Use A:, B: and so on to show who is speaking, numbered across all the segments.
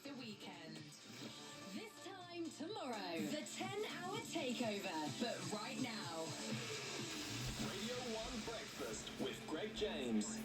A: the weekend. This time tomorrow, the 10-hour takeover, but right now.
B: Radio 1 Breakfast with Greg James.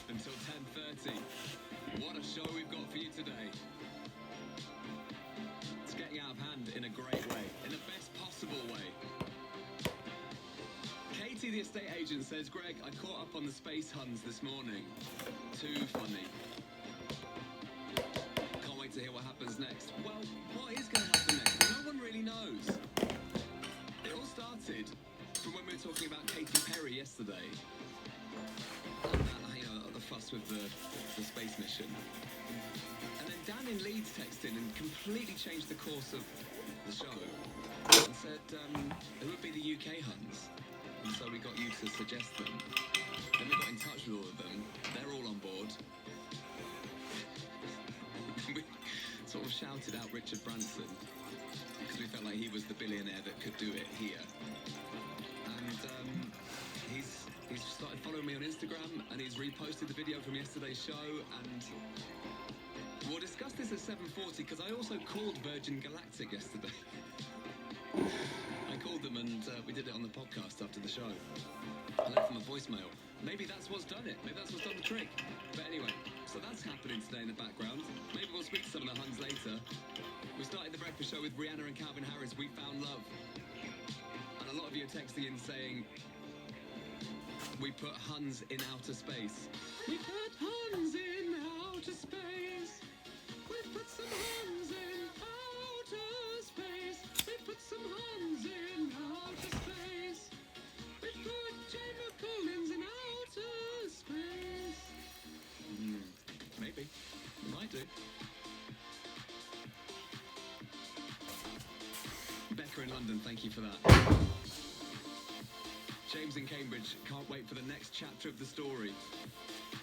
B: Until 10:30. What a show we've got for you today. It's getting out of hand in a great way, in the best possible way. Katie, the estate agent, says, Greg, I caught up on the space Huns this morning. Too funny. Can't wait to hear what happens next. Well, what is going to happen next? No one really knows. It all started from when we were talking about Katy Perry yesterday. Fuss with the space mission. And then Dan in Leeds texted in and completely changed the course of the show and said it would be the UK Huns. And so we got you to suggest them. Then we got in touch with all of them. They're all on board. We sort of shouted out Richard Branson because we felt like he was the billionaire that could do it here. And he's started following me on Instagram and he's reposted the video from yesterday's show, and we'll discuss this at 7:40 because I also called Virgin Galactic yesterday. I called them and we did it on the podcast after the show. I left them a voicemail. Maybe that's what's done it. Maybe that's what's done the trick. But anyway, so that's happening today in the background. Maybe we'll speak to some of the Huns later. We started the breakfast show with Rihanna and Calvin Harris, We Found Love. And a lot of you are texting in saying, we put Huns in outer space. We put Huns in outer space. We put some Huns in outer space. We put some Huns in outer space. We put Jamie Collins in outer space. Maybe. We might do. Becca in London, thank you for that. James in Cambridge, can't wait for the next chapter of the story.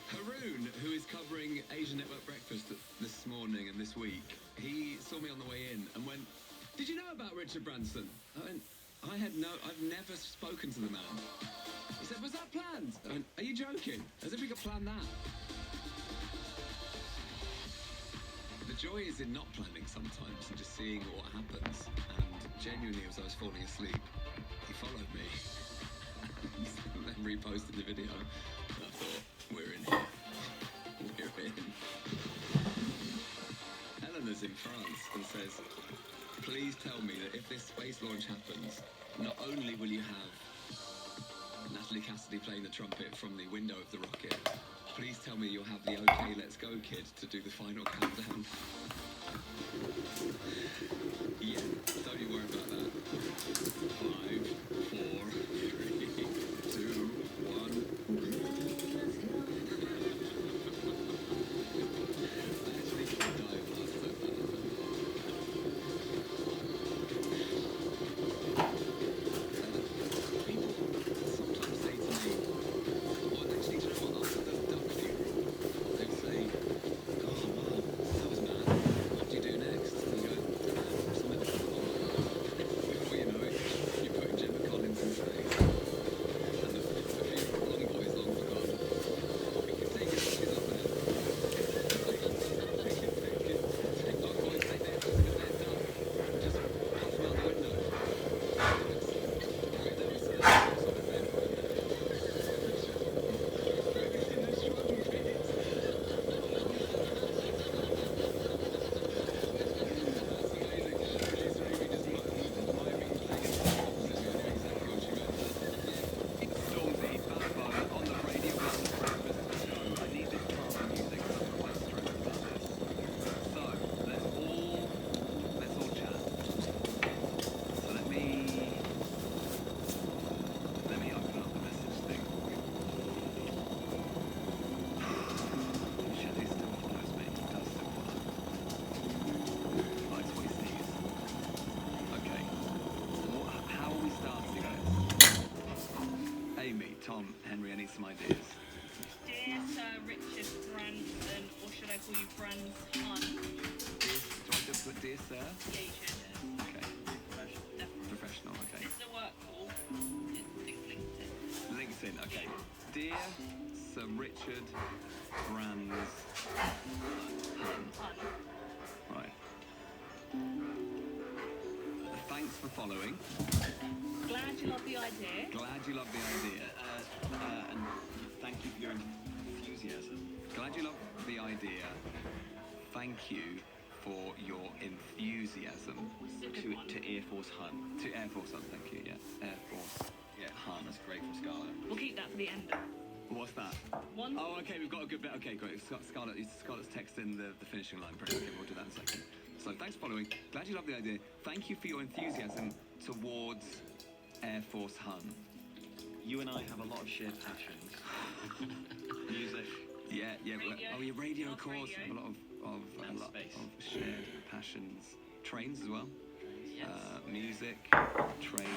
B: Haroon, who is covering Asian Network Breakfast this morning and this week, he saw me on the way in and went, did you know about Richard Branson? I went, I've never spoken to the man. He said, was that planned? I went, are you joking? As if we could plan that. The joy is in not planning sometimes and just seeing what happens. And genuinely, as I was falling asleep, he followed me. And then reposted the video. And I thought, we're in here. We're in. Eleanor's in France and says, please tell me that if this space launch happens, not only will you have Natalie Cassidy playing the trumpet from the window of the rocket, please tell me you'll have the OK Let's Go kid to do the final countdown. Yeah, don't you worry about that. 5, 4, 3, 2, 1. I actually died last time. People sometimes say to me, well, actually, do you know what, after the duck funeral, they say, oh, wow, that was mad. What do you do next? And you go, on, Henry, I need some ideas.
C: Dear Sir Richard Branson, or should I call you Branson?
B: Do I just put Dear Sir?
C: Yeah, you should.
B: Okay.
C: Definitely.
B: Professional, okay.
C: This is a work call. It's LinkedIn.
B: LinkedIn, okay. Dear Sir Richard Brands.
C: Hun.
B: Right. Thanks for following.
C: Glad you love the idea.
B: Glad you love the idea.
D: And thank you for your enthusiasm.
B: Glad you love the idea. Thank you for your enthusiasm.
D: To Air Force Hun.
B: To Air Force Hun, thank you, yeah. Air Force.
D: Yeah, Hun, that's great from Scarlett.
C: We'll keep that for the end.
B: What's that?
C: One.
B: Oh, okay, we've got a good bit. Okay, great. Scarlett's texting the finishing line. Brilliant. Okay, we'll do that in a second. So, thanks for following. Glad you love the idea. Thank you for your enthusiasm towards Air Force Hun.
D: You and I have a lot of shared passions. Music.
B: Yeah.
C: Radio.
B: Oh, yeah, radio, of
C: Love
B: course.
C: radio.
B: A lot
D: And
B: of
D: space.
B: shared passions. Trains as well.
D: Yes.
B: Music, trains.